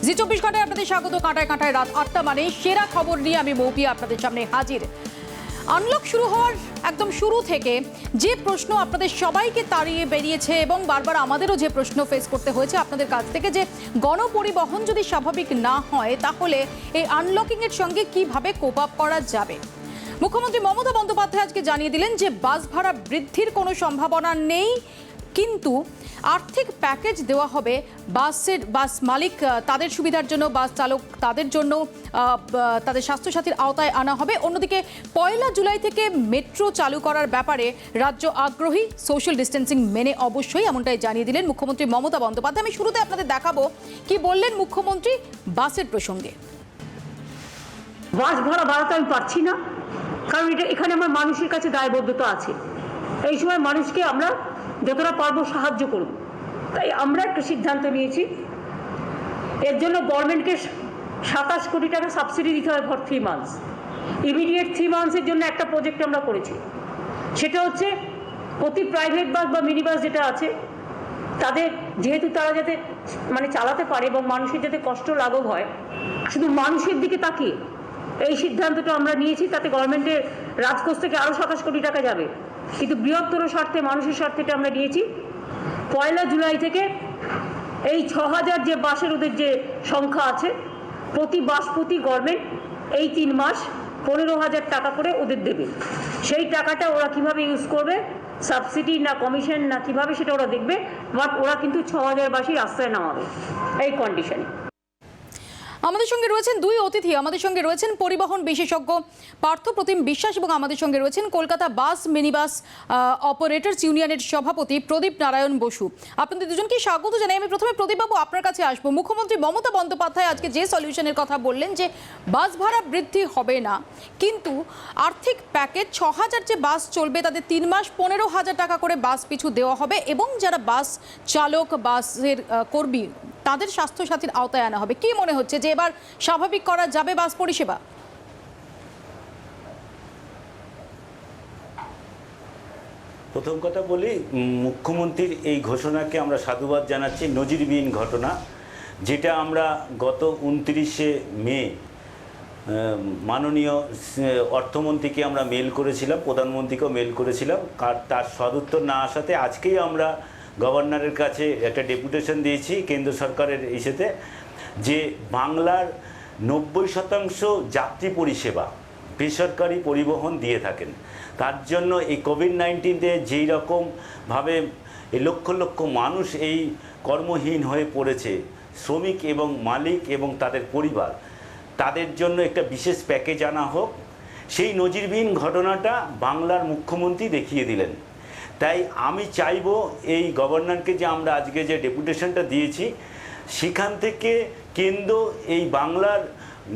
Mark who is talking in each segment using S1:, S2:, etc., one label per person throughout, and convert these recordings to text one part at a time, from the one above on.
S1: জি 24 ঘন্টায় আপনাদের স্বাগত। কাঁটায় কাঁটায় রাত 8টা মানে সেরা খবর নিয়ে আমি মৌপি আপনাদের সামনে হাজির। আনলক শুরু হওয়ার একদম শুরু থেকে যে প্রশ্ন আপনাদের সবাইকে তাড়িয়ে বেরিয়েছে এবং বারবার আমাদেরও যে প্রশ্ন ফেস করতে হয়েছে আপনাদের কাছ থেকে, যে গণপরিবহন যদি স্বাভাবিক না হয় তাহলে এই আনলকিংয়ের সঙ্গে কিভাবে কোপ আপ করা যাবে। মুখ্যমন্ত্রী মমতা বন্দ্যোপাধ্যায় আজকে জানিয়ে দিলেন যে বাস ভাড়া বৃদ্ধির কোনো সম্ভাবনা নেই, কিন্তু আর্থিক প্যাকেজ দেওয়া হবে বাস মালিক তাদের সুবিধার জন্য, বাস চালক তাদের জন্য তাদের স্বাস্থ্যসাথীর আওতায় আনা হবে। অন্যদিকে 1 জুলাই থেকে মেট্রো চালু করার ব্যাপারে রাজ্য আগ্রহী, সোশ্যাল ডিস্টেন্সিং মেনে অবশ্যই, এমনটাই জানিয়ে দিলেন মুখ্যমন্ত্রী মমতা বন্দ্যোপাধ্যায়। আমি শুরুতে আপনাদের দেখাবো কি বললেন মুখ্যমন্ত্রী বাসের প্রসঙ্গে।
S2: বাস ভাড়া বাড়াতে আমি পারছি না, কারণ এখানে আমার মানুষের কাছে দায়বদ্ধতা আছে। এই সময় মানুষকে আমরা যতটা পারবো সাহায্য করব, তাই আমরা একটা সিদ্ধান্ত নিয়েছি। এর জন্য গভর্নমেন্টকে 27 কোটি টাকা সাবসিডি দিতে হয় ফর 3 মান্থস। ইমিডিয়েট 3 মান্থসের জন্য একটা প্রজেক্ট আমরা করেছি। সেটা হচ্ছে প্রতি প্রাইভেট বাস বা মিনি বাস যেটা আছে তাদের, যেহেতু তারা যাতে চালাতে পারে এবং মানুষের যাতে কষ্ট লাঘব হয়, শুধু মানুষের দিকে তাকিয়ে এই সিদ্ধান্তটা আমরা নিয়েছি। তাতে গভর্নমেন্টের রাজকোষ থেকে আরও 27 কোটি টাকা যাবে, কিন্তু বৃহত্তর স্বার্থে, মানুষের স্বার্থেটা আমরা নিয়েছি। 1 জুলাই থেকে এই 6000 যে বাসের ওদের যে সংখ্যা আছে, প্রতি বাস প্রতি গভর্নমেন্ট এই 3 মাস 15,000 টাকা করে ওদের দেবে। সেই টাকাটা ওরা কিভাবে ইউজ করবে, সাবসিডি না কমিশন না কিভাবে, সেটা ওরা দেখবে। বাট ওরা কিন্তু 6000 বাসই রাস্তায় নামাবে এই কন্ডিশনে।
S1: আমাদের সঙ্গে রয়েছেন দুই অতিথি। আমাদের সঙ্গে রয়েছেন পরিবহন বিশেষজ্ঞ পার্থ প্রতিম বিশ্বাস এবং আমাদের সঙ্গে রয়েছেন কলকাতা বাস মিনিবাস অপারেটরস ইউনিয়নের সভাপতি প্রদীপ নারায়ণ বসু। আপনাদের দুজনকে স্বাগত জানাই। আমি প্রথমে প্রদীপবাবু আপনার কাছে আসবো। মুখ্যমন্ত্রী মমতা বন্দ্যোপাধ্যায় আজকে যে সলিউশনের কথা বললেন যে বাস ভাড়া বৃদ্ধি হবে না, কিন্তু আর্থিক প্যাকেজ 6000 যে বাস চলবে তাদের 3 মাস 15,000 টাকা করে বাস পিছু দেওয়া হবে এবং যারা বাস চালক, বাসের কর্মী তাদের স্বাস্থ্যসাথীর আওতায় আনা হবে। কি মনে হচ্ছে যে এবার স্বাভাবিক করা যাবে বাস পরিষেবা?
S3: প্রথম কথা বলি, মুখ্যমন্ত্রীর এই ঘোষণাকে আমরা সাধুবাদ জানাচ্ছি। নজিরবিহীন ঘটনা, যেটা আমরা গত 29শে মে মাননীয় অর্থমন্ত্রীকে আমরা মেল করেছিলাম, প্রধানমন্ত্রীকেও মেল করেছিলাম। তার সদুত্তর না আসাতে আজকেই আমরা গভর্নরের কাছে একটা ডেপুটেশন দিয়েছি কেন্দ্র সরকারের ইসেতে, যে বাংলার 90% যাত্রী পরিষেবা বেসরকারি পরিবহন দিয়ে থাকেন। তার জন্য এই কোভিড-19-তে যেই রকমভাবে লক্ষ লক্ষ মানুষ এই কর্মহীন হয়ে পড়েছে, শ্রমিক এবং মালিক এবং তাদের পরিবার, তাদের জন্য একটা বিশেষ প্যাকেজ আনা হোক। সেই নজিরবিহীন ঘটনাটা বাংলার মুখ্যমন্ত্রী দেখিয়ে দিলেন। তাই আমি চাইব এই গভর্নরকে যে আমরা আজকে যে ডেপুটেশনটা দিয়েছি, সেখান থেকে কেন্দ্র এই বাংলার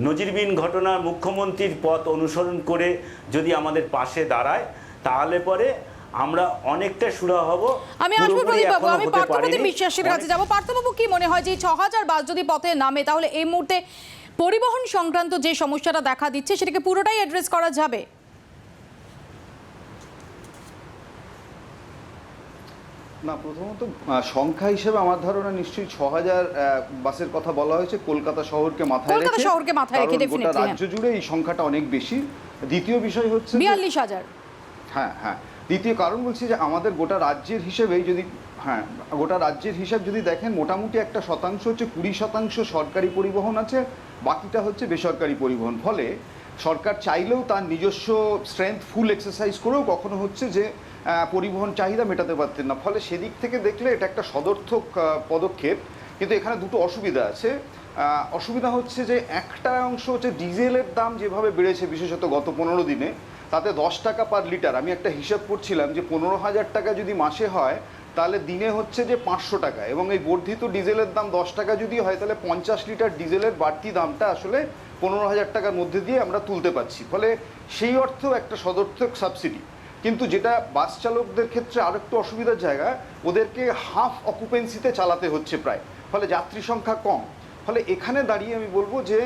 S3: নজিরবিহীন ঘটনার মুখ্যমন্ত্রীর পথ অনুসরণ করে যদি আমাদের পাশে দাঁড়ায়, তাহলে পরে আমরা অনেকটা সুরা হব।
S1: আমি আসবো প্রদীপবাবু, আমি পার্থপ্রতিম বিশ্বাসের কাছে যাব। পার্থবাবু, কি মনে হয় যে 6000 বাস যদি পথে নামে তাহলে এই মুহূর্তে পরিবহন সংক্রান্ত যে সমস্যাটা দেখা দিচ্ছে সেটাকে পুরোটাই অ্যাড্রেস করা যাবে?
S4: না, প্রথমত সংখ্যা হিসেবে আমার ধারণা নিশ্চয়ই 6000 বাসের কথা বলা হয়েছে কলকাতা শহরকে মাথায় রেখে। গোটা রাজ্য জুড়ে এই সংখ্যাটা অনেক বেশি। দ্বিতীয় বিষয় হচ্ছে
S1: 42,000।
S4: হ্যাঁ, দ্বিতীয় কারণ বলছি যে আমাদের গোটা রাজ্যের হিসেবেই যদি গোটা রাজ্যের হিসাব যদি দেখেন, মোটামুটি একটা শতাংশ হচ্ছে 20% সরকারি পরিবহন আছে, বাকিটা হচ্ছে বেসরকারি পরিবহন। ফলে সরকার চাইলেও তার নিজস্ব স্ট্রেংথ ফুল এক্সারসাইজ করেও কখনো হচ্ছে যে পরিবহন চাহিদা মেটাতে পারতেন না। ফলে সেদিক থেকে দেখলে এটা একটা সদর্থক পদক্ষেপ। কিন্তু এখানে দুটো অসুবিধা আছে। অসুবিধা হচ্ছে যে একটা অংশ হচ্ছে ডিজেলের দাম যেভাবে বেড়েছে, বিশেষত গত 15 দিনে, তাতে 10 টাকা পার লিটার। আমি একটা হিসাব করছিলাম যে 15,000 টাকা যদি মাসে হয় তাহলে দিনে হচ্ছে যে 500 টাকা, এবং এই বর্ধিত ডিজেলের দাম 10 টাকা যদি হয় তাহলে 50 লিটার ডিজেলের বাড়তি দামটা আসলে 15,000 টাকার মধ্যে দিয়ে আমরা তুলতে পারছি। ফলে সেই অর্থেও একটা সদর্থক সাবসিডি। কিন্তু যেটা বাস চালকদের ক্ষেত্রে আরও একটু অসুবিধার জায়গা, ওদেরকে হাফ অকুপেন্সিতে চালাতে হচ্ছে প্রায়, ফলে যাত্রী সংখ্যা কম। ফলে এখানে দাঁড়িয়ে আমি বলবো যে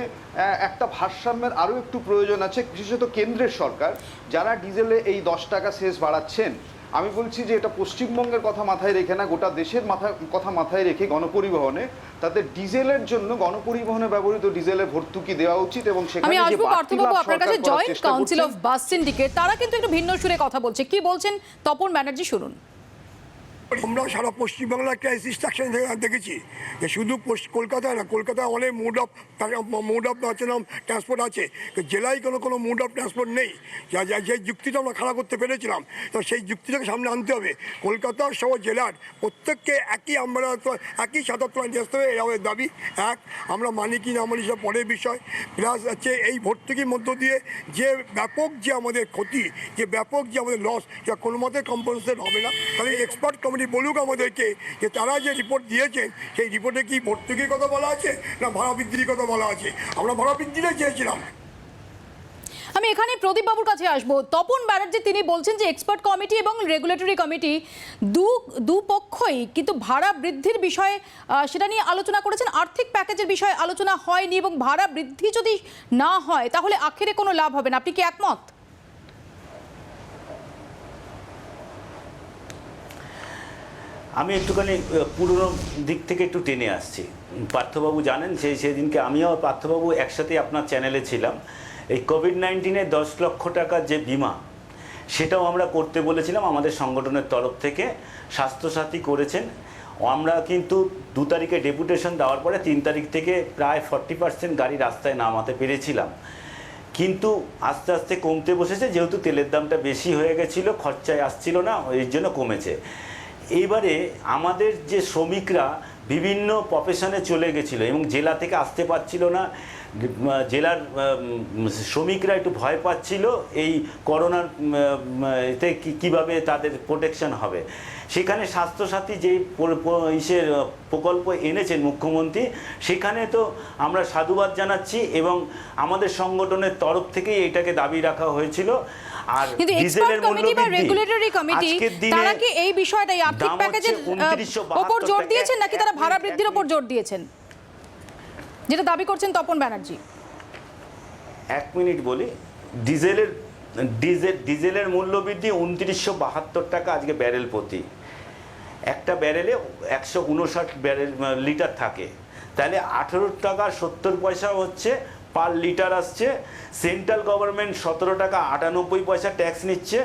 S4: একটা ভারসাম্যের আরও একটু প্রয়োজন আছে, বিশেষত কেন্দ্রের সরকার যারা ডিজেলে এই 10 টাকা সেস বাড়াচ্ছেন, আমি বলছি যে এটা পশ্চিমবঙ্গের কথা মাথায় রেখে না, গোটা দেশের কথা মাথায় রেখে গণপরিবহনে তাদের ডিজেলের জন্য গণপরিবহনে ব্যবহৃত ডিজেলের ভর্তুকি দেওয়া উচিত এবং
S1: আমি
S4: সেখানে যে
S1: আসবো
S4: বাড়তি
S1: পার্থবাবু
S4: লাভ
S1: আপনার
S4: সরকার
S1: কাছে।
S4: করার
S1: জয়েন্ট
S4: চেষ্টা
S1: কাউন্সিল
S4: করছে।
S1: অফ বাস সিন্ডিকেট তারা কিন্তু একটু ভিন্ন সুরে কথা বলছে, কি বলছেন তপন ব্যানার্জি শুনুন।
S5: আমরা সারা পশ্চিমবাংলার ক্রাইসিস সেকশন দেখেছি যে শুধু কলকাতায় না, কলকাতায় অনেক মোড অফ ট্রান্সপোর্ট আছে, জেলায় কোনো মোড অফ ট্রান্সপোর্ট নেই। যে যুক্তিটা আমরা খাড়া করতে পেরেছিলাম, তো সেই যুক্তিটাকে সামনে আনতে হবে। কলকাতা সহ জেলার প্রত্যেককে একই সাঁতার নিয়ে আসতে হবে, এই আমাদের দাবি। এক, আমরা মানি কি না মানি সব পরের বিষয়। প্লাস হচ্ছে এই ভর্তুকির মধ্য দিয়ে যে ব্যাপক যে আমাদের ক্ষতি, যে ব্যাপক যে আমাদের লস, যা কোনো মতে কম্পেনসেট হবে না। তাহলে এক্সপার্ট কমিটি বলুক আমাদেরকে যে তারা যে রিপোর্ট দিয়েছেন সেই রিপোর্টে কি ভর্তুকির কথা বলা আছে না ভাড়া বৃদ্ধির কথা বলা আছে। আমরা ভাড়া বৃদ্ধিটাই চেয়েছিলাম।
S1: আমি এখানে প্রদীপ বাবুর কাছে আসবো। তপন ব্যানার্জি তিনি বলছেন যে এক্সপার্ট কমিটি এবং রেগুলেটরি কমিটি দুপক্ষই কিন্তু ভাড়া বৃদ্ধির বিষয়ে সেটা নিয়ে আলোচনা করেছেন, আর্থিক প্যাকেজের বিষয়ে আলোচনা হয়নি এবং ভাড়া বৃদ্ধি যদি না হয় তাহলে আখেরে কোনো লাভ হবে না। আপনি কি একমত?
S3: আমি একটুখানি পুরনো দিক থেকে একটু টেনে আসছি। পার্থবাবু জানেন সেদিনকে আমিও পার্থবাবু একসাথে আপনার চ্যানেলে ছিলাম। এই কোভিড-19-এ 10 লক্ষ টাকার যে বিমা, সেটাও আমরা করতে বলেছিলাম আমাদের সংগঠনের তরফ থেকে। স্বাস্থ্যসাথী করেছেন। আমরা কিন্তু 2 তারিখে ডেপুটেশন দেওয়ার পরে 3 তারিখ থেকে প্রায় 40% গাড়ি রাস্তায় নামাতে পেরেছিলাম, কিন্তু আস্তে আস্তে কমতে বসেছে। যেহেতু তেলের দামটা বেশি হয়ে গেছিলো, খরচায় আসছিল না, এর জন্য কমেছে। এইবারে আমাদের যে শ্রমিকরা বিভিন্ন প্রফেশনে চলে গেছিলো এবং জেলা থেকে আসতে পারছিল না, জেলার শ্রমিকরা একটু ভয় পাচ্ছিল এই করোনার এতে কীভাবে তাদের প্রোটেকশন হবে। সেখানে স্বাস্থ্যসাথী যেই ইসের প্রকল্প এনেছেন মুখ্যমন্ত্রী, সেখানে তো আমরা সাধুবাদ জানাচ্ছি এবং আমাদের সংগঠনের তরফ থেকেই এটাকে দাবি রাখা হয়েছিল। আর
S1: কিন্তু এক্সপার্ট কমিটি বা রেগুলেটরি কমিটি তারা কি এই বিষয়টা আর্থিক প্যাকেজের উপর জোর দিয়েছেন নাকি তারা ভাড়া বৃদ্ধির উপর জোর দিয়েছেন, যেটা দাবি করছেন তপন ব্যানার্জি?
S3: 1 মিনিট বলি। ডিজেলের মূল্য বৃদ্ধি 2972 টাকা আজকে ব্যারেল প্রতি। একটা ব্যারেলে 159 লিটার থাকে, তাহলে 18 টাকা 70 পয়সা হচ্ছে পার লিটার আসছে। সেন্ট্রাল গভর্নমেন্ট 17 টাকা 98 পয়সা ট্যাক্স নিচ্ছে,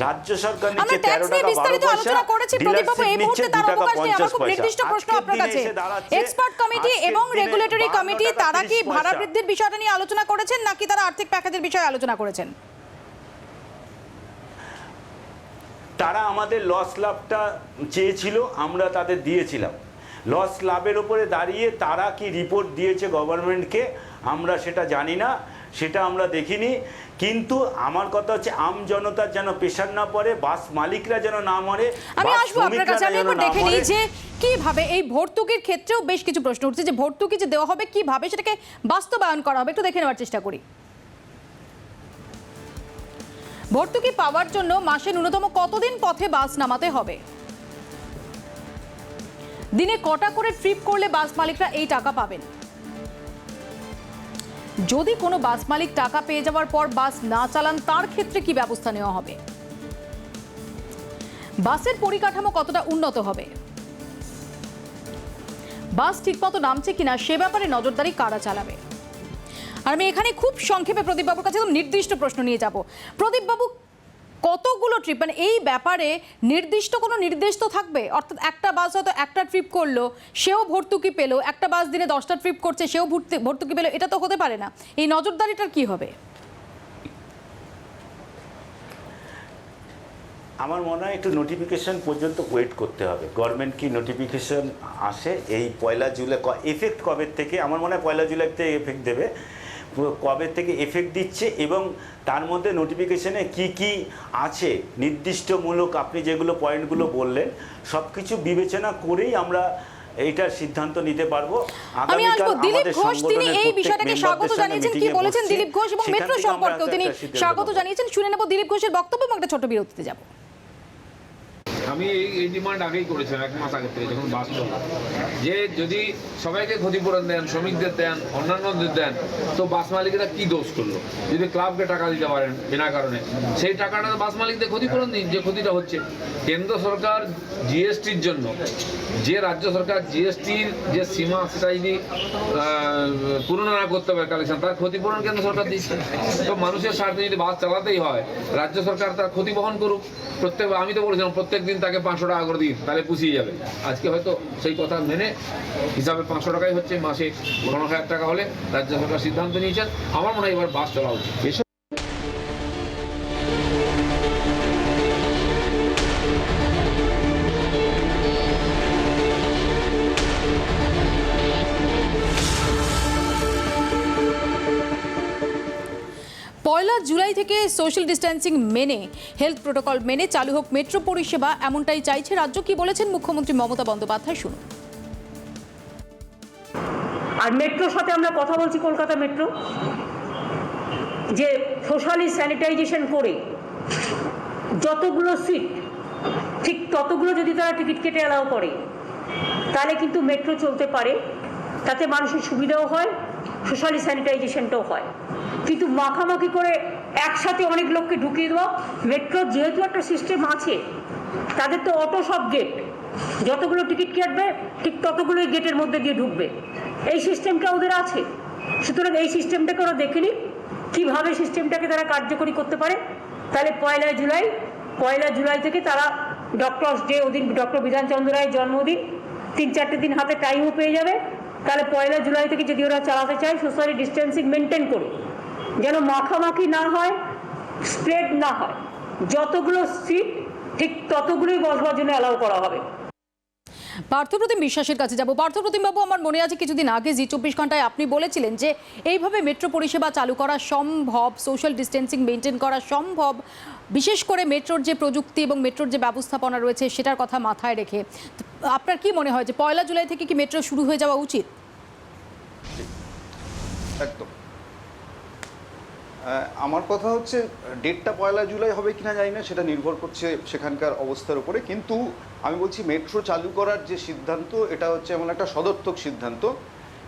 S3: রাজ্য সরকার নিচ্ছে 13 টাকা 12 পয়সা, ডিলারশিপ নিচ্ছে 2 টাকা 50 পয়সা।
S1: নির্দিষ্ট প্রশ্ন আপনার কাছে, এক্সপার্ট কমিটি এবং রেগুলেটরি কমিটি তারা কি ভাড়া বৃদ্ধির বিষয়টা নিয়ে আলোচনা করেছেন নাকি তারা আর্থিক প্যাকেজের বিষয়ে আলোচনা করেছেন?
S3: তারা আমাদের লস লাভটা চেয়েছিল, আমরা তাদের দিয়েছিলাম। লস লাভের উপরে দাঁড়িয়ে তারা কি রিপোর্ট দিয়েছে গভর্নমেন্টকে আমরা সেটা জানি না, সেটা আমরা দেখিনি। কিন্তু আমার কথা হচ্ছে আম জনতার যেন প্রেশার না পড়ে, বাস মালিকরা যেন না মরে।
S1: আমি আসবো আপনার কাছে, আমি একবার দেখে নিই যে কিভাবে এই ভর্তুকির ক্ষেত্রেও বেশ কিছু প্রশ্ন উঠছে যে ভর্তুকি যে দেওয়া হবে কিভাবে সেটাকে বাস্তবায়ন করা হবে, একটু দেখে নেওয়ার চেষ্টা করি। ভর্তুকি পাওয়ার জন্য মাসে ন্যূনতম কতদিন পথে বাস নামাতে হবে? দিনে কটা করে ট্রিপ করলে বাস মালিকরা এই টাকা পাবেন? যদি কোনো বাস মালিক টাকা পেয়ে যাওয়ার পর বাস না চালান তার ক্ষেত্রে কি ব্যবস্থা নেওয়া হবে? বাসের পরিকাঠামো কতটা উন্নত হবে? বাস ঠিকমতো নামছে কিনা সে ব্যাপারে নজরদারি কারা চালাবে? আর আমি এখানে খুব সংক্ষেপে প্রদীপবাবুর কাছে নির্দিষ্ট প্রশ্ন নিয়ে যাব। প্রদীপবাবু, কতগুলো ট্রিপ, মানে এই ব্যাপারে নির্দিষ্ট কোনো নির্দেশ তো থাকবে? অর্থাৎ একটা বাস হয়তো একটা ট্রিপ করলো সেও ভর্তুকি পেলো, একটা বাস দিনে 10টা ট্রিপ করছে সেও ভর্তুকি পেলো, এটা তো হতে পারে না। এই নজরদারিটার কি হবে?
S3: আমার মনে হয় একটু নোটিফিকেশন পর্যন্ত ওয়েট করতে হবে। গভর্নমেন্ট কি নোটিফিকেশন আসে এই 1 জুলাই, এফেক্ট কবে থেকে? আমার মনে হয় 1 জুলাই থেকে এফেক্ট দেবে, কবে থেকে এফেক্ট দিচ্ছে এবং তার মধ্যে নোটিফিকেশনে কি কি আছে নির্দিষ্টমূলক, আপনি যেগুলো পয়েন্টগুলো বললেন সব কিছু বিবেচনা করেই আমরা এইটার সিদ্ধান্ত নিতে পারবো।
S1: আমি আসবো দিলীপ ঘোষ, তিনি এই বিষয়টাকে স্বাগত জানিয়েছেন। কি বলেছেন দিলীপ ঘোষ এবং মেট্রো সম্পর্কেও তিনি স্বাগত জানিয়েছেন। শুনে নেব দিলীপ ঘোষের বক্তব্য এবং একটা ছোট বিরতিতে যাব।
S6: আমি এই ডিমান্ড আগেই করেছিলাম, 1 মাস আগে থেকে, যখন বাস চলে, যে যদি সবাইকে ক্ষতিপূরণ দেন, শ্রমিকদের দেন, অন্যান্যদের দেন, তো বাস মালিকেরা কি দোষ করলো? যদি ক্লাবকে টাকা দিতে পারেন বিনা কারণে, সেই টাকাটা বাস মালিকদের ক্ষতিপূরণ দিন, যে ক্ষতিটা হচ্ছে। কেন্দ্র সরকার জিএসটির জন্য, যে রাজ্য সরকার জিএসটির যে সীমা সেটা যদি পূরণ না করতে পারে কালেকশন, তার ক্ষতিপূরণ কেন্দ্র সরকার দিচ্ছে। তো মানুষের স্বার্থে যদি বাস চালাতেই হয়, রাজ্য সরকার তার ক্ষতি বহন করুক। আমি তো বলেছিলাম প্রত্যেক দিন তাকে 500 টাকা করে দিন, তাহলে পুষিয়ে যাবে। আজকে হয়তো সেই কথা মেনে হিসাবে 500 টাকাই হচ্ছে, মাসে 15,000 টাকা হলে রাজ্য সরকার সিদ্ধান্ত নিয়েছেন। আমার মনে হয় এবার বাস চলা উচিত।
S1: পয়লা জুলাই থেকে সোশ্যাল ডিস্ট্যান্সিং মেনে, হেলথ প্রোটোকল মেনে চালু হোক মেট্রো পরিষেবা, এমনটাই চাইছে রাজ্য। কি বলেছেন মুখ্যমন্ত্রী মমতা বন্দ্যোপাধ্যায়, শুনুন।
S2: আর মেট্রোর সাথে আমরা কথা বলছি, কলকাতা মেট্রো, যে সোশ্যালি স্যানিটাইজেশন করে যতগুলো সিট, ঠিক ততগুলো যদি তারা টিকিট কেটে অ্যালাউ করে, তাহলে কিন্তু মেট্রো চলতে পারে। তাতে মানুষের সুবিধাও হয়, সোশ্যালি স্যানিটাইজেশনটাও হয়। কিন্তু মাখামাখি করে একসাথে অনেক লোককে ঢুকিয়ে দেওয়া, মেট্রোর যেহেতু একটা সিস্টেম আছে, তাদের তো অটো সব গেট, যতগুলো টিকিট কাটবে ঠিক ততগুলোই গেটের মধ্যে দিয়ে ঢুকবে, এই সিস্টেমটা ওদের আছে। সুতরাং এই সিস্টেমটাকে ওরা দেখে নিক কীভাবে সিস্টেমটাকে তারা কার্যকরী করতে পারে। তাহলে পয়লা জুলাই থেকে তারা ডক্টরস ডে, ওদিন ডক্টর বিধানচন্দ্র রায়ের জন্মদিন, 3-4 দিন হাতে টাইমও পেয়ে যাবে। তাহলে পয়লা জুলাই থেকে যদি ওরা চালাতে চায়, সোশ্যালি ডিস্টেন্সিং মেনটেন করে, যেন মাখামাখি না হয়, স্প্রেড না হয়, যতগুলো সিট ঠিক ততগুলোই বসবার জন্য অ্যালাউ করা হবে।
S1: পার্থপ্রতিম বিশ্বাসের কাছে যাব। পার্থপ্রতিম বাবু, আমার মনে আছে কিছুদিন আগে জি24 ঘন্টায় আপনি বলেছিলেন যে এইভাবে মেট্রো পরিষেবা চালু করা সম্ভব, সোশ্যাল ডিস্টেন্সিং মেনটেন করা সম্ভব, বিশেষ করে মেট্রোর যে প্রযুক্তি এবং মেট্রোর যে ব্যবস্থাপনা রয়েছে সেটার কথা মাথায় রেখে। আপনার কি মনে হয় যে পয়লা জুলাই থেকে কি মেট্রো শুরু হয়ে যাওয়া উচিত?
S4: একদম। আমার কথা হচ্ছে, ডেটটা পয়লা জুলাই হবে কিনা জানি না, সেটা নির্ভর করছে সেখানকার অবস্থার উপরে। কিন্তু আমি বলছি মেট্রো চালু করার যে সিদ্ধান্ত, এটা হচ্ছে এমন একটা সদর্থক সিদ্ধান্ত।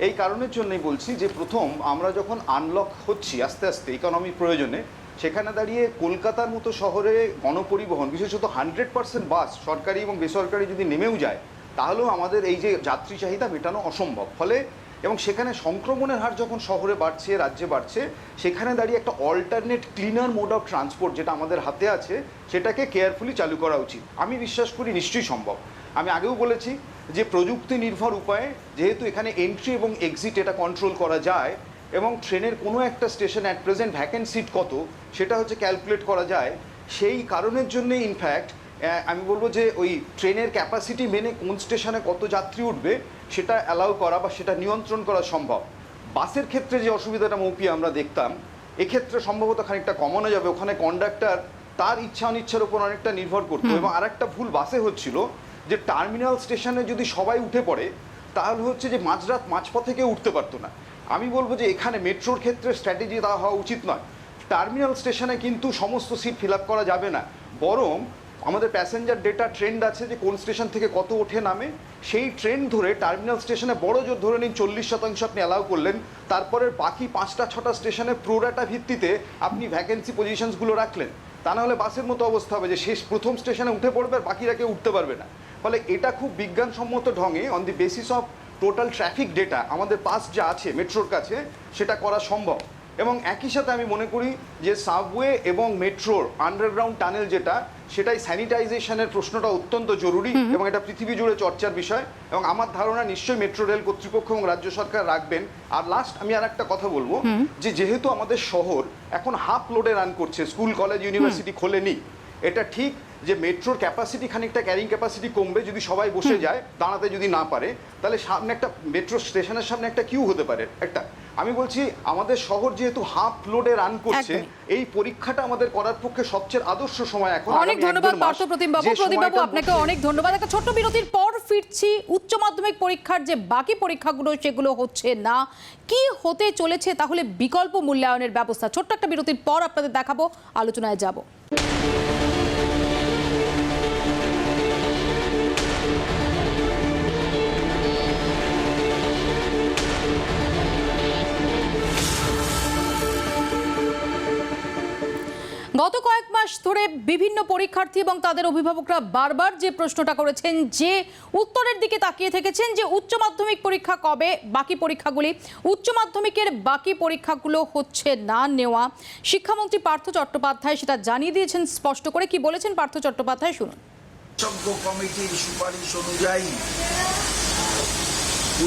S4: এই কারণের জন্যই বলছি যে প্রথম আমরা যখন আনলক হচ্ছি আস্তে আস্তে ইকোনমির প্রয়োজনে, সেখানে দাঁড়িয়ে কলকাতার মতো শহরে গণপরিবহন, বিশেষত 100% বাস সরকারি এবং বেসরকারি যদি নেমেও যায়, তাহলেও আমাদের এই যে যাত্রী চাহিদা মেটানো অসম্ভব। ফলে এবং সেখানে সংক্রমণের হার যখন শহরে বাড়ছে, রাজ্যে বাড়ছে, সেখানে দাঁড়িয়ে একটা alternate cleaner mode of transport যেটা আমাদের হাতে আছে, সেটাকে কেয়ারফুলি চালু করা উচিত। আমি বিশ্বাস করি নিশ্চয়ই সম্ভব। আমি আগেও বলেছি যে প্রযুক্তি নির্ভর উপায়ে, যেহেতু এখানে এন্ট্রি এবং এক্সিট এটা কন্ট্রোল করা যায়, এবং ট্রেনের কোনো একটা station at present vacant seat কত সেটা হচ্ছে ক্যালকুলেট করা যায়, সেই কারণের জন্যে ইনফ্যাক্ট আমি বলবো যে ওই ট্রেনের ক্যাপাসিটি মেনে কোন স্টেশনে কত যাত্রী উঠবে সেটা অ্যালাউ করা বা সেটা নিয়ন্ত্রণ করা সম্ভব। বাসের ক্ষেত্রে যে অসুবিধাটা মৌপি আমরা দেখতাম, এক্ষেত্রে সম্ভবত খানিকটা কমানো যাবে। ওখানে কন্ডাক্টর তার ইচ্ছা অনিচ্ছার উপর অনেকটা নির্ভর করতো। এবং আরেকটা ভুল বাসে হচ্ছিল যে টার্মিনাল স্টেশনে যদি সবাই উঠে পড়ে, তাহলে হচ্ছে যে মাঝপথে কেউ উঠতে পারতো না। আমি বলবো যে এখানে মেট্রোর ক্ষেত্রে স্ট্র্যাটেজি তা হওয়া উচিত নয়। টার্মিনাল স্টেশনে কিন্তু সমস্ত সিট ফিল আপ করা যাবে না, বরং আমাদের প্যাসেঞ্জার ডেটা ট্রেন্ড আছে যে কোন স্টেশন থেকে কত ওঠে নামে, সেই ট্রেন্ড ধরে টার্মিনাল স্টেশনে বড় জোর ধরে নিন 40% আপনি অ্যালাউ করলেন, তারপরে বাকি 5-6টা স্টেশনে প্রোরাটা ভিত্তিতে আপনি ভ্যাকেন্সি পজিশনসগুলো রাখলেন। তা না হলে বাসের মতো অবস্থা হবে যে প্রথম স্টেশনে উঠে পড়বে আর বাকিরা কেউ উঠতে পারবে না। ফলে এটা খুব বিজ্ঞানসম্মত ঢঙে on the basis of total traffic data আমাদের পাস যা আছে মেট্রোর কাছে, সেটা করা সম্ভব। এবং একই সাথে আমি মনে করি যে সাবওয়ে এবং মেট্রোর আন্ডারগ্রাউন্ড টানেল যেটা, সেটাই স্যানিটাইজেশনের প্রশ্নটা অত্যন্ত জরুরি এবং এটা পৃথিবী জুড়ে চর্চার বিষয়। এবং আমার ধারণা নিশ্চয়ই মেট্রো রেল কর্তৃপক্ষ এবং রাজ্য সরকার রাখবেন। আর লাস্ট আমি আর একটা কথা বলবো, যে যেহেতু আমাদের শহর এখন হাফ লোডে রান করছে, স্কুল কলেজ ইউনিভার্সিটি খোলেনি, এটা ঠিক যে মেট্রোর ক্যাপাসিটি খানিকটা ক্যারিং ক্যাপাসিটি কমবে যদি সবাই বসে যায়, দাঁড়াতে যদি না পারে, তাহলে সামনে একটা মেট্রো স্টেশনের সামনে একটা কিউ হতে পারে একটা। আমি বলছি আমাদের শহর যেহেতু হাফ লোডে রান করছে, এই পরীক্ষাটা আমাদের করার পক্ষে সবচেয়ে আদর্শ সময় এখন।
S1: অনেক ধন্যবাদ পার্থপ্রতিম বাবু। প্রদীপ বাবু, আপনাকে অনেক ধন্যবাদ। একটা ছোট্ট বিরতির পর ফিরছি। উচ্চ মাধ্যমিক পরীক্ষার যে বাকি পরীক্ষাগুলো সেগুলো হচ্ছে না, কি হতে চলেছে তাহলে বিকল্প মূল্যায়নের ব্যবস্থা, ছোট্ট একটা বিরতির পর আপনাদের দেখাবো, আলোচনায় যাব। গত কয়েক মাস ধরে বিভিন্ন পরীক্ষার্থী এবং তাদের অভিভাবকরা বারবার যে প্রশ্নটা করেছেন, যে উত্তরের দিকে তাকিয়ে থেকেছেন, যে উচ্চ মাধ্যমিক পরীক্ষা কবে, বাকি পরীক্ষাগুলি, উচ্চ মাধ্যমিকের বাকি পরীক্ষাগুলো হচ্ছে না নেওয়া। শিক্ষামন্ত্রী পার্থ চট্টোপাধ্যায় সেটা জানিয়ে দিয়েছেন স্পষ্ট করে। কি বলেছেন পার্থ চট্টোপাধ্যায়, শুনুন।
S7: বিশেষজ্ঞ কমিটির সুপারিশ অনুযায়ী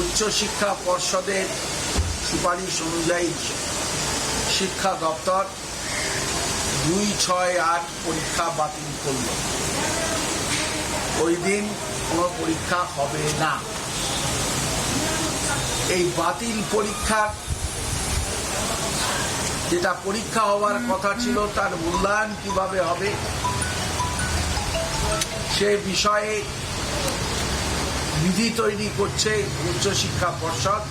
S7: উচ্চশিক্ষা পর্ষদের সুপারিশ অনুযায়ী শিক্ষা দপ্তর 2-6-8 পরীক্ষা বাতিল করল। ওই দিন কোনো পরীক্ষা হবে না। এই বাতিল পরীক্ষার যেটা পরীক্ষা হওয়ার কথা ছিল তার মূল্যায়ন কিভাবে হবে সে বিষয়ে বিধি তৈরি করছে উচ্চশিক্ষা পর্ষদ।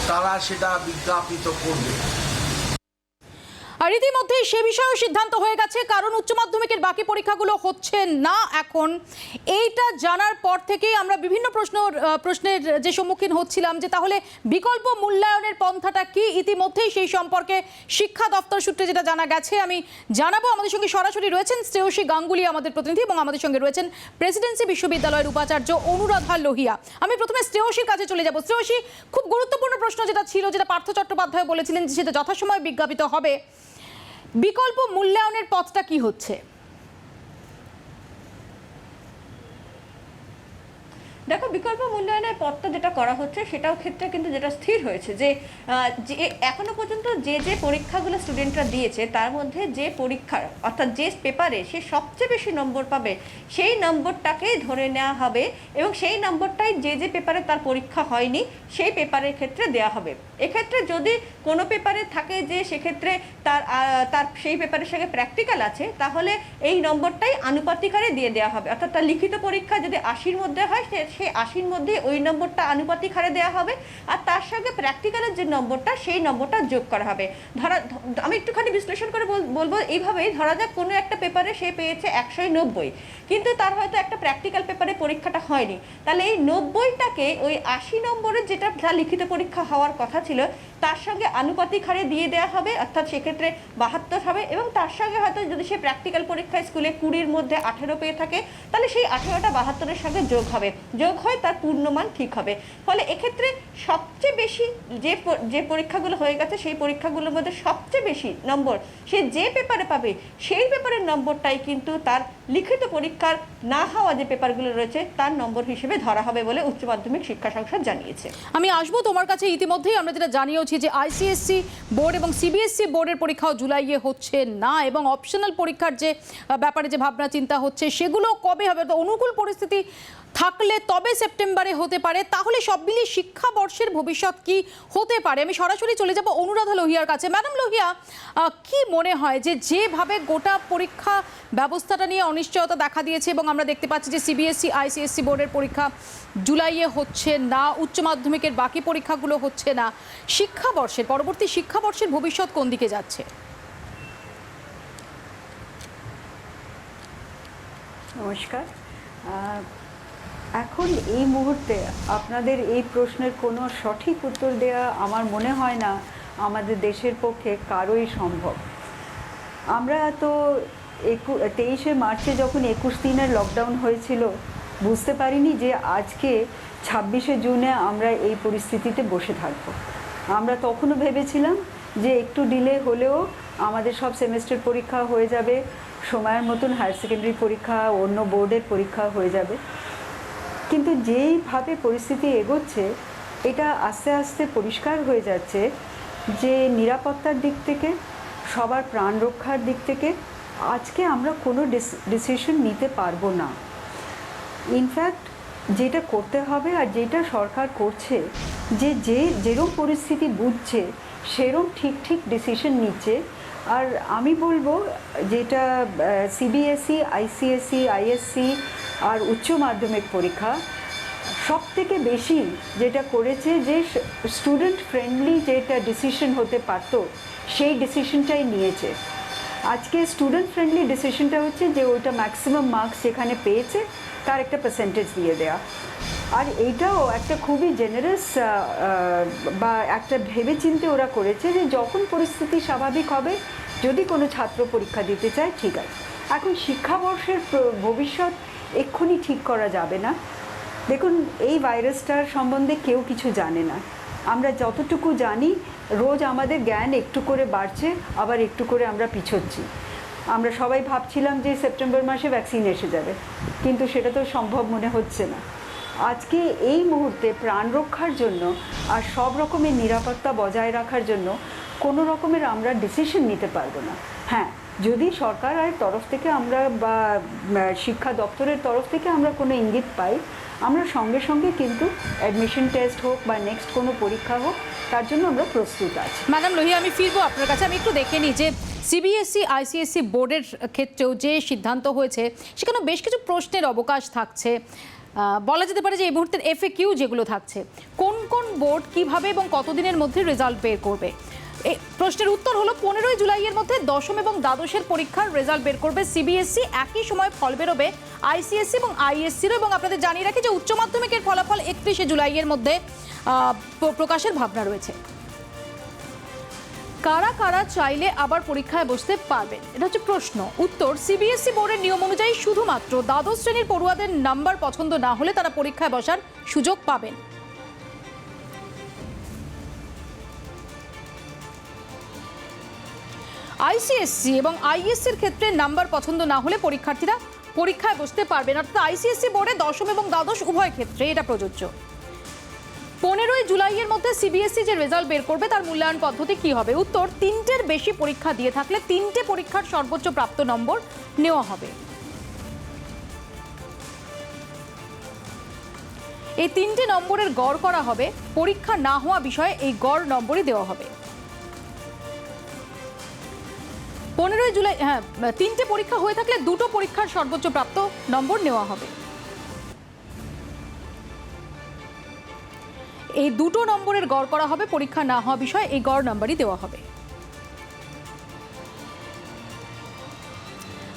S7: তারা সেটা বিজ্ঞাপিত করবে।
S1: আর ইতিমধ্যেই সে বিষয়েও সিদ্ধান্ত হয়ে গেছে, কারণ উচ্চ মাধ্যমিকের বাকি পরীক্ষাগুলো হচ্ছে না এখন। এইটা জানার পর থেকেই আমরা বিভিন্ন প্রশ্নের যে সম্মুখীন হচ্ছিলাম, যে তাহলে বিকল্প মূল্যায়নের পন্থাটা কি। ইতিমধ্যেই সেই সম্পর্কে শিক্ষা দপ্তর সূত্রে যেটা জানা গেছে আমি জানাবো। আমাদের সঙ্গে সরাসরি রয়েছেন শ্রেয়সী গাঙ্গুলি আমাদের প্রতিনিধি, এবং আমাদের সঙ্গে রয়েছেন প্রেসিডেন্সি বিশ্ববিদ্যালয়ের উপাচার্য অনুরাধা লোহিয়া। আমি প্রথমে শ্রেয়সীর কাছে চলে যাব। শ্রেয়সী, খুব গুরুত্বপূর্ণ প্রশ্ন যেটা ছিল, যেটা পার্থ চট্টোপাধ্যায় বলেছিলেন যে সেটা যথাসময়ে বিজ্ঞাপিত হবে, বিকল্প মূল্যায়নের পথটা কি হচ্ছে?
S8: দেখো, বিকল্প মূল্যায়নের পথটা যেটা করা হচ্ছে সেটাও ক্ষেত্রে কিন্তু যেটা স্থির হয়েছে যে এখনো পর্যন্ত যে পরীক্ষাগুলো স্টুডেন্টরা দিয়েছে তার মধ্যে যে পরীক্ষার অর্থাৎ যে পেপারে সে সবচেয়ে বেশি নম্বর পাবে সেই নম্বরটাকেই ধরে নেওয়া হবে, এবং সেই নম্বরটাই যে পেপারে তার পরীক্ষা হয়নি সেই পেপারের ক্ষেত্রে দেওয়া হবে। এক্ষেত্রে যদি কোনো পেপারে থাকে যে সেক্ষেত্রে তার সেই পেপারের সঙ্গে প্র্যাকটিক্যাল আছে, তাহলে এই নম্বরটাই আনুপাতিক হারে দিয়ে দেওয়া হবে। অর্থাৎ তার লিখিত পরীক্ষা যদি 80-র মধ্যে হয়, সেই 80-র মধ্যে ওই নম্বরটা আনুপাতিক হারে দেওয়া হবে, আর তার সঙ্গে প্র্যাকটিক্যালের যে নম্বরটা সেই নম্বরটা যোগ করা হবে। আমি একটুখানি বিশ্লেষণ করে বলবো এইভাবেই, ধরা যাক কোনো একটা পেপারে সে পেয়েছে 190, কিন্তু তার হয়তো একটা প্র্যাকটিক্যাল পেপারে পরীক্ষাটা হয়নি, তাহলে এই 90টাকে ওই 80 নম্বরের যেটা তার লিখিত পরীক্ষা হওয়ার কথা ছিল তার সঙ্গে আনুপাতিক হারে দিয়ে দেওয়া হবে, অর্থাৎ সেক্ষেত্রে 72 হবে। এবং তার সঙ্গে হয়তো যদি সে প্র্যাকটিক্যাল পরীক্ষায় স্কুলে 20-র মধ্যে 18 পেয়ে থাকে, তাহলে সেই 18টা 72-এর সঙ্গে যোগ হবে, যোগ হয় তার পূর্ণমান ঠিক হবে। ফলে এক্ষেত্রে সবচেয়ে বেশি যে পরীক্ষাগুলো হয়ে গেছে সেই পরীক্ষাগুলোর মধ্যে সবচেয়ে বেশি নম্বর সে যে পেপারে পাবে সেই পেপারের নম্বরটাই কিন্তু তার লিখিত পরীক্ষার না হওয়া যে পেপারগুলো রয়েছে তার নম্বর হিসেবে ধরা হবে বলে উচ্চ মাধ্যমিক শিক্ষা সংসদ জানিয়েছে।
S1: আমি আসবো তোমার কাছে। ইতিমধ্যেই আমরা যেটা জানিয়েছি যে আইসিএসসি বোর্ড এবং সিবিএসসি বোর্ডের পরীক্ষাও জুলাইয়ে হচ্ছে না, এবং অপশনাল পরীক্ষার যে ব্যাপারে যে ভাবনা চিন্তা হচ্ছে সেগুলো কবে হবে? তো অনুকূল পরিস্থিতি থাকলে তবে সেপ্টেম্বরে হতে পারে। তাহলে সব মিলিয়ে শিক্ষাবর্ষের ভবিষ্যৎ কি হতে পারে? আমি সরাসরি চলে যাব অনুরাধা লোহিয়ার কাছে। ম্যাডাম লোহিয়া, কি মনে হয় যে যেভাবে গোটা পরীক্ষা ব্যবস্থাটা নিয়ে অনিশ্চয়তা দেখা দিয়েছে, এবং আমরা দেখতে পাচ্ছি যে সিবিএসসি আইসিএসসি বোর্ডের পরীক্ষা জুলাইয়ে হচ্ছে না, উচ্চ মাধ্যমিকের বাকি পরীক্ষাগুলো হচ্ছে না, পরবর্তী শিক্ষাবর্ষের ভবিষ্যৎ কোন দিকে যাচ্ছে?
S9: নমস্কার। এখন এই মুহূর্তে আপনাদের এই প্রশ্নের কোনো সঠিক উত্তর দেওয়া আমার মনে হয় না আমাদের দেশের পক্ষে কারোই সম্ভব। আমরা তো 23শে মার্চে যখন 21 দিনের লকডাউন হয়েছিল বুঝতে পারিনি যে আজকে 26শে জুনে আমরা এই পরিস্থিতিতে বসে থাকব। আমরা তখনও ভেবেছিলাম যে একটু ডিলে হলেও আমাদের সব সেমেস্টার পরীক্ষা হয়ে যাবে, সময়ের মতন হায়ার সেকেন্ডারি পরীক্ষা, অন্য বোর্ডের পরীক্ষা হয়ে যাবে। কিন্তু যেইভাবে পরিস্থিতি এগোচ্ছে, এটা আস্তে আস্তে পরিষ্কার হয়ে যাচ্ছে যে নিরাপত্তার দিক থেকে, সবার প্রাণ রক্ষার দিক থেকে আজকে আমরা কোনো ডিসিশন নিতে পারবো না। ইনফ্যাক্ট যেটা করতে হবে আর যেটা সরকার করছে, যেরকম পরিস্থিতি বুঝছে সেরকম ঠিক ডিসিশন নিচ্ছে। আর আমি বলবো যেটা সিবিএসই, আইসিএসসি, আইএসসি আর উচ্চ মাধ্যমিক পরীক্ষা সব থেকে বেশি যেটা করেছে যে স্টুডেন্ট ফ্রেন্ডলি যেটা ডিসিশন হতে পারতো সেই ডিসিশনটাই নিয়েছে। আজকে স্টুডেন্ট ফ্রেন্ডলি ডিসিশনটা হচ্ছে যে ওইটা ম্যাক্সিমাম মার্কস যেখানে পেয়েছে তার একটা পার্সেন্টেজ দিয়ে দেওয়া। আর এইটাও একটা খুবই জেনারেস বা একটা ভেবেচিন্তে ওরা করেছে যে যখন পরিস্থিতি স্বাভাবিক হবে যদি কোনো ছাত্র পরীক্ষা দিতে চায় ঠিক আছে। এখন শিক্ষাবর্ষের ভবিষ্যৎ এক্ষুনি ঠিক করা যাবে না। দেখুন, এই ভাইরাসটার সম্বন্ধে কেউ কিছু জানে না। আমরা যতটুকু জানি, রোজ আমাদের জ্ঞান একটু করে বাড়ছে, আবার একটু করে আমরা পিছোচ্ছি। আমরা সবাই ভাবছিলাম যে সেপ্টেম্বর মাসে ভ্যাকসিন এসে যাবে, কিন্তু সেটা তো সম্ভব মনে হচ্ছে না। আজকে এই মুহূর্তে প্রাণ রক্ষার জন্য আর সব রকমের নিরাপত্তা বজায় রাখার জন্য কোনো রকমের আমরা ডিসিশন নিতে পারবো না। হ্যাঁ, যদি সরকারের তরফ থেকে আমরা বা শিক্ষা দপ্তরের তরফ থেকে আমরা কোনো ইঙ্গিত পাই, আমরা সঙ্গে সঙ্গে কিন্তু অ্যাডমিশন টেস্ট হোক বা নেক্সট কোনো পরীক্ষা হোক, তার জন্য আমরা প্রস্তুত আছি।
S1: ম্যাডাম লোহিয়া, আমি ফিরবো আপনার কাছে। আমি একটু দেখে নিই যে সিবিএসই আইসিএসসি বোর্ডের ক্ষেত্রেও যে সিদ্ধান্ত হয়েছে সেখানে বেশ কিছু প্রশ্নের অবকাশ থাকছে। বলা যেতে পারে যে এই মুহূর্তের FAQ যেগুলো থাকছে, কোন কোন বোর্ড কিভাবে এবং কতদিনের মধ্যে রেজাল্ট বের করবে। এই প্রশ্নের উত্তর হলো 15ই জুলাইয়ের মধ্যে দশম এবং দ্বাদশের পরীক্ষার রেজাল্ট বের করবে সিবিএসই। একই সময় ফল বেরোবে আইসিএসসি এবং আইএসসিরও। এবং আপনাদের জানিয়ে রাখি যে উচ্চ মাধ্যমিকের ফলাফল 31শে জুলাইয়ের মধ্যে প্রকাশের ভাবনা রয়েছে। কারা কারা চাইলে আবার পরীক্ষায় বসতে পারবেন, এটা হচ্ছে প্রশ্ন। উত্তর, সিবিএসই বোর্ডের নিয়ম অনুযায়ী শুধুমাত্র দ্বাদশ শ্রেণীর পড়ুয়াদের নাম্বার পছন্দ না হলে তারা পরীক্ষায় বসার সুযোগ পাবেন। আইসিএসসি এবং আইএসসির ক্ষেত্রে নাম্বার পছন্দ না হলে পরীক্ষার্থীরা পরীক্ষায় বসতে পারবেন, অর্থাৎ আইসিএসসি বোর্ডে দশম এবং দ্বাদশ উভয় ক্ষেত্রে এটা প্রযোজ্য। 15ই জুলাইয়ের মধ্যে সিবিএসই যে রেজাল্ট বের করবে তার মূল্যায়ন পদ্ধতি কি হবে। উত্তর, 3টের বেশি পরীক্ষা দিয়ে থাকলে 3টে পরীক্ষার সর্বোচ্চ প্রাপ্ত নম্বর নেওয়া হবে। এই 3টে নম্বরের গড় করা হবে, পরীক্ষা না হওয়া বিষয়ে এই গড় নম্বরই দেওয়া হবে। 15ই জুলাই, 3টে পরীক্ষা হয়ে থাকলে 2টো পরীক্ষার সর্বোচ্চ প্রাপ্ত নম্বর নেওয়া হবে। এই 2টো নম্বরের গড় করা হবে, পরীক্ষা না হওয়া বিষয়ে এই গড় নম্বরই দেওয়া হবে।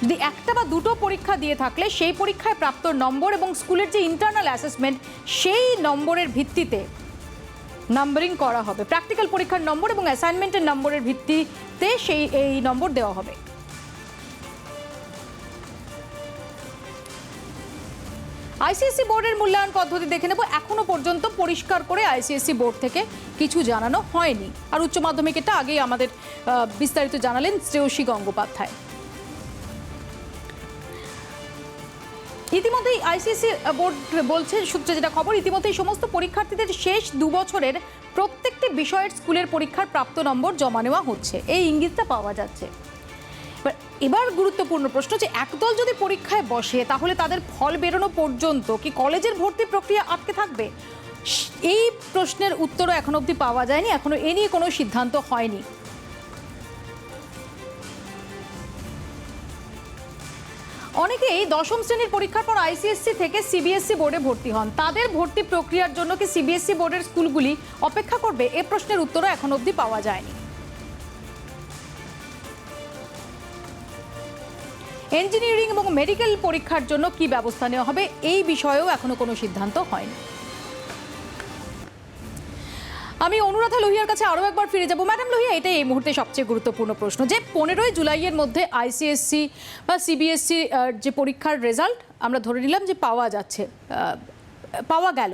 S1: যদি একটা বা দুটো পরীক্ষা দিয়ে থাকলে সেই পরীক্ষায় প্রাপ্ত নম্বর এবং স্কুলের যে ইন্টারনাল অ্যাসেসমেন্ট সেই নম্বরের ভিত্তিতে নাম্বারিং করা হবে। প্র্যাকটিক্যাল পরীক্ষার নম্বর এবং অ্যাসাইনমেন্টের নম্বরের ভিত্তিতে এই নম্বর দেওয়া হবে। আইসিএসসি বোর্ডের মূল্যায়ন পদ্ধতি দেখে নেব। এখনো পর্যন্ত পরিষ্কার করে আইসিএসসি বোর্ড থেকে কিছু জানানো হয়নি। আর উচ্চ মাধ্যমিকেরটা আগেই আমাদের বিস্তারিত জানালেন শ্রেয়সী গঙ্গোপাধ্যায়। ইতিমধ্যেই আইসিএসসি বোর্ড বলছে, সূত্রে যেটা খবর, ইতিমধ্যেই সমস্ত পরীক্ষার্থীদের শেষ 2 বছরের প্রত্যেকটি বিষয়ের স্কুলের পরীক্ষার প্রাপ্ত নম্বর জমা নেওয়া হচ্ছে, এই ইঙ্গিতটা পাওয়া যাচ্ছে। এবার গুরুত্বপূর্ণ প্রশ্ন যে একদল যদি পরীক্ষায় বসে তাহলে তাদের ফল বেরোনো পর্যন্ত কি কলেজের ভর্তি প্রক্রিয়া আটকে থাকবে? এই প্রশ্নের উত্তরও এখনো অবধি পাওয়া যায়নি, এখনো এ নিয়ে কোনো সিদ্ধান্ত হয়নি। অনেকেই দশম শ্রেণীর পরীক্ষার পর আইসিএসসি থেকে সিবিএসসি বোর্ডে ভর্তি হন, তাদের ভর্তি প্রক্রিয়ার জন্য কি সিবিএসসি বোর্ডের স্কুলগুলি অপেক্ষা করবে? এ প্রশ্নের উত্তরও এখনো অবধি পাওয়া যায়নি। ইঞ্জিনিয়ারিং এবং মেডিকেল পরীক্ষার জন্য কি ব্যবস্থা নেওয়া হবে এই বিষয়েও এখনো কোনো সিদ্ধান্ত হয়নি। আমি অনুরাধা লোহিয়ার কাছে আরও একবার ফিরে যাব। ম্যাডাম লোহিয়া, এটাই এই মুহূর্তে সবচেয়ে গুরুত্বপূর্ণ প্রশ্ন যে 15ই জুলাইয়ের মধ্যে আইসিএসসি বা সিবিএসসি যে পরীক্ষার রেজাল্ট আমরা ধরে নিলাম যে পাওয়া গেল,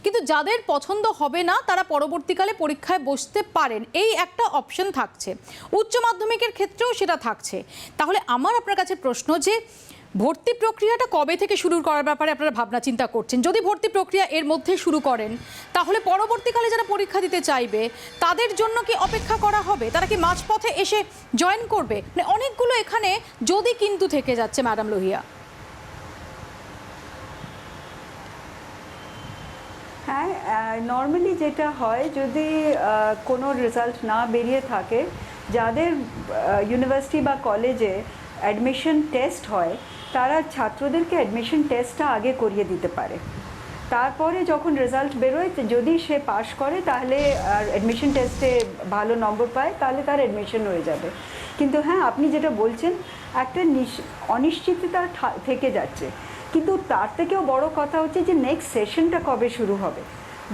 S1: কিন্তু যাদের পছন্দ হবে না তারা পরবর্তীকালে পরীক্ষায় বসতে পারেন, এই একটা অপশন থাকছে। উচ্চ মাধ্যমিকের ক্ষেত্রেও সেটা থাকছে। তাহলে আমার আপনার কাছে প্রশ্ন যে ভর্তি প্রক্রিয়াটা কবে থেকে শুরু করার ব্যাপারে আপনারা ভাবনা চিন্তা করছেন? যদি ভর্তি প্রক্রিয়া এর মধ্যে শুরু করেন তাহলে পরবর্তীকালে যারা পরীক্ষা দিতে চাইবে তাদের জন্য কি অপেক্ষা করা হবে? তারা কি মাঝপথে এসে জয়েন করবে? মানে অনেকগুলো এখানে যদি কিন্তু থেকে যাচ্ছে ম্যাডাম লোহিয়া।
S9: হ্যাঁ, নর্মালি যেটা হয়, যদি কোনো রেজাল্ট না বেরিয়ে থাকে, যাদের ইউনিভার্সিটি বা কলেজে অ্যাডমিশন টেস্ট হয় তারা ছাত্রদেরকে অ্যাডমিশন টেস্টটা আগে করিয়ে দিতে পারে। তারপরে যখন রেজাল্ট বেরোয়, যদি সে পাশ করে তাহলে আর অ্যাডমিশন টেস্টে ভালো নম্বর পায় তাহলে তার অ্যাডমিশন হয়ে যাবে। কিন্তু হ্যাঁ, আপনি যেটা বলছেন একটা অনিশ্চয়তা থেকে যাচ্ছে, কিন্তু তার থেকেও বড় কথা হচ্ছে যে নেক্সট সেশনটা কবে শুরু হবে।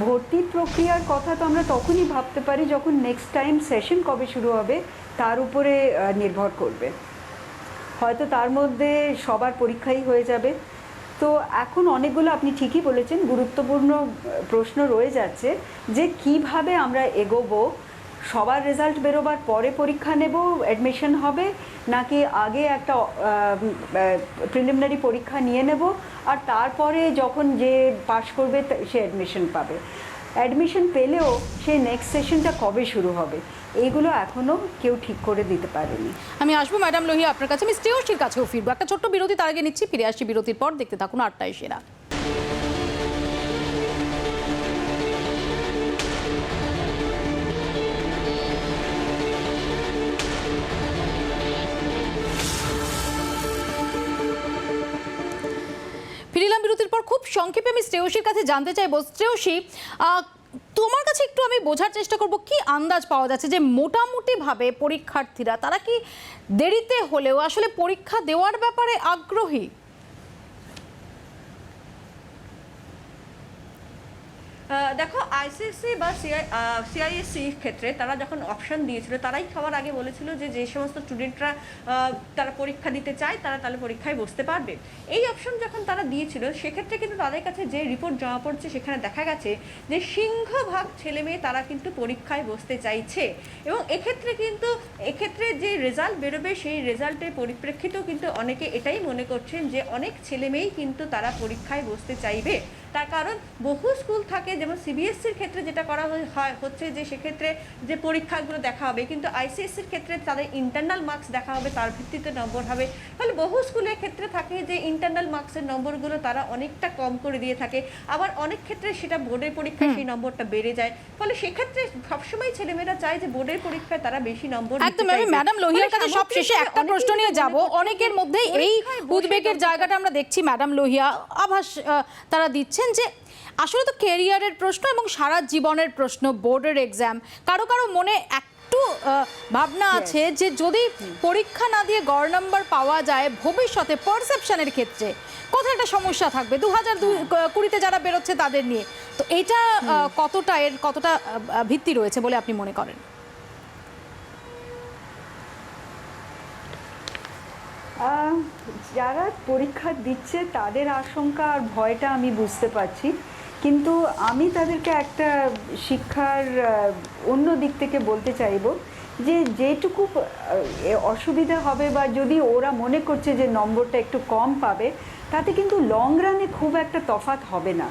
S9: ভর্তির প্রক্রিয়ার কথা তো আমরা তখনই ভাবতে পারি যখন নেক্সট টাইম সেশন কবে শুরু হবে তার উপরে নির্ভর করবে। হয়তো তার মধ্যে সবার পরীক্ষাই হয়ে যাবে। তো এখন অনেকগুলো, আপনি ঠিকই বলেছেন, গুরুত্বপূর্ণ প্রশ্ন রয়ে যাচ্ছে যে কিভাবে আমরা এগোবো। সবার রেজাল্ট বেরোবার পরে পরীক্ষা নেব, অ্যাডমিশন হবে, নাকি আগে একটা প্রিলিমিনারি পরীক্ষা নিয়ে নেব আর তারপরে যখন যে পাশ করবে সে অ্যাডমিশন পাবে। অ্যাডমিশন পেলেও সেই নেক্সট সেশনটা কবে শুরু হবে এইগুলো এখনও কেউ ঠিক করে দিতে পারেনি।
S1: আমি আসবো ম্যাডাম লোহিয়া আপনার কাছে, আমি শ্রেয়সীর কাছেও ফিরবো। একটা ছোট্ট বিরতি তার আগে নিচ্ছি, ফিরে আসছি বিরতির পর। দেখতে থাকুন 8টায় সেরা। ফিরিলাম বিরতির পর। খুব সংক্ষেপে আমি শ্রেয়সীর কাছে জানতে চাইবো, শ্রেয়সী তোমার কাছে একটু আমি বোঝার চেষ্টা করব কি আন্দাজ পাওয়া যাচ্ছে যে মোটামুটিভাবে পরীক্ষার্থীরা তারা কি দেরিতে হলেও আসলে পরীক্ষা দেওয়ার ব্যাপারে আগ্রহী?
S8: দেখো, আইসিএসসি বা সিআইএসসি ক্ষেত্রে তারা যখন অপশন দিয়েছিল তারাই খাওয়ার আগে বলেছিল যে যে সমস্ত স্টুডেন্টরা তারা পরীক্ষা দিতে চায় তারা তাহলে পরীক্ষায় বসতে পারবে। এই অপশন যখন তারা দিয়েছিল সেক্ষেত্রে কিন্তু তাদের কাছে যে রিপোর্ট জমা পড়ছে সেখানে দেখা গেছে যে সিংহভাগ ছেলে মেয়ে তারা কিন্তু পরীক্ষায় বসতে চাইছে। এবং এক্ষেত্রে যে রেজাল্ট বেরোবে সেই রেজাল্টের পরিপ্রেক্ষিতেও কিন্তু অনেকে এটাই মনে করছেন যে অনেক ছেলে মেয়েই কিন্তু তারা পরীক্ষায় বসতে চাইবে। তার কারণ বহু স্কুল থাকে, যেমন সিবিএসসির ক্ষেত্রে যেটা করা হচ্ছে যে সেক্ষেত্রে যে পরীক্ষাগুলো দেখা হবে, কিন্তু আইসিএসসির ক্ষেত্রে তাদের ইন্টারনাল মার্কস দেখা হবে, তার ভিত্তিতে নম্বর হবে। ফলে বহু স্কুলের ক্ষেত্রে থাকে যে ইন্টারনাল মার্কসের নম্বরগুলো তারা অনেকটা কম করে দিয়ে থাকে, আবার অনেক ক্ষেত্রে সেটা বোর্ডের পরীক্ষায় সেই নম্বরটা বেড়ে যায়। ফলে সেক্ষেত্রে সবসময় ছেলেমেয়েরা চায় যে বোর্ডের পরীক্ষায় তারা বেশি নম্বর নিতে
S1: একদম। আমি ম্যাডাম লোহিয়ার কাছে সব শেষে একটা প্রশ্ন নিয়ে যাব। অনেকের মধ্যে এই উদ্বেগের জায়গাটা আমরা দেখছি, ম্যাডাম লোহিয়া আভাস তারা দিচ্ছেন যে আসলে তো ক্যারিয়ারের প্রশ্ন এবং সারা জীবনের প্রশ্ন, বোর্ডের এক্সাম। কারো কারো মনে একটু ভাবনা আছে যে যদি পরীক্ষা না দিয়ে গড় নাম্বার পাওয়া যায় ভবিষ্যতে পারসেপশনের ক্ষেত্রে কোথাও একটা সমস্যা থাকবে 2020-তে যারা বেরোচ্ছে তাদের নিয়ে। তো এটা কতটা ভিত্তি রয়েছে বলে আপনি মনে করেন?
S9: যারা পরীক্ষা দিচ্ছে তাদের আশঙ্কা আর ভয়টা আমি বুঝতে পারছি, কিন্তু আমি তাদেরকে একটা শিক্ষার অন্য দিক থেকে বলতে চাইব যে যেটুকু অসুবিধা হবে বা যদি ওরা মনে করছে যে নম্বরটা একটু কম পাবে তাতে কিন্তু লং রানে খুব একটা তফাৎ হবে না।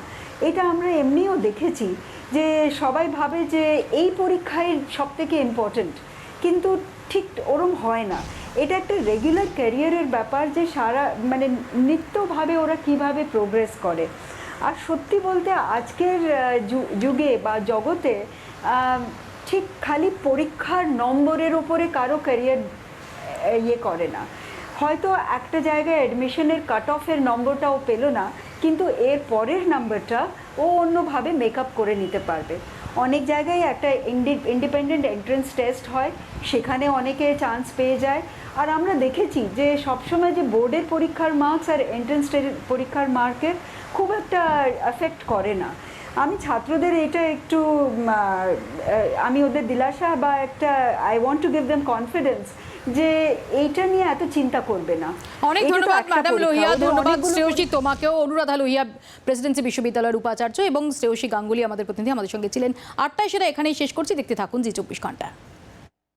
S9: এটা আমরা এমনিও দেখেছি যে সবাই ভাবে যে এই পরীক্ষায় সবথেকে ইম্পর্ট্যান্ট, কিন্তু ঠিক ওরম হয় না। এটা একটা রেগুলার ক্যারিয়ারের ব্যাপার যে নিত্যভাবে ওরা কিভাবে প্রোগ্রেস করে। আর সত্যি বলতে আজকের যুগে বা জগতে ঠিক খালি পরীক্ষার নম্বরের ওপরে কারো ক্যারিয়ার করে না। হয়তো একটা জায়গায় অ্যাডমিশনের কাট অফের নম্বরটা ও পেলো না, কিন্তু এর পরের নাম্বারটা ও অন্যভাবে মেকআপ করে নিতে পারবে। অনেক জায়গায় একটা ইন্ডিপেন্ডেন্ট এন্ট্রেন্স টেস্ট হয়, সেখানে অনেকে চান্স পেয়ে যায়। আর আমরা দেখেছি যে সবসময় যে বোর্ডের পরীক্ষার মার্কস আর এন্ট্রেন্স পরীক্ষার মার্কের খুব একটা এফেক্ট করে না। আমি ছাত্রদের এটা একটু আমি ওদের দিলাসা বা একটা I want to give them confidence যে এইটা নিয়ে এত চিন্তা করবে না।
S1: অনেক ধন্যবাদ ম্যাডাম লোহিয়া, ধন্যবাদ শ্রেয়সী তোমাকেও। অনুরাধা লোহিয়া প্রেসিডেন্সি বিশ্ববিদ্যালয়ের উপাচার্য এবং শ্রেয়সী গাঙ্গুলি আমাদের প্রতিনিধি আমাদের সঙ্গে ছিলেন। 8টায় সেটা এখানেই শেষ করছি। দেখতে থাকুন জি 24 ঘন্টা।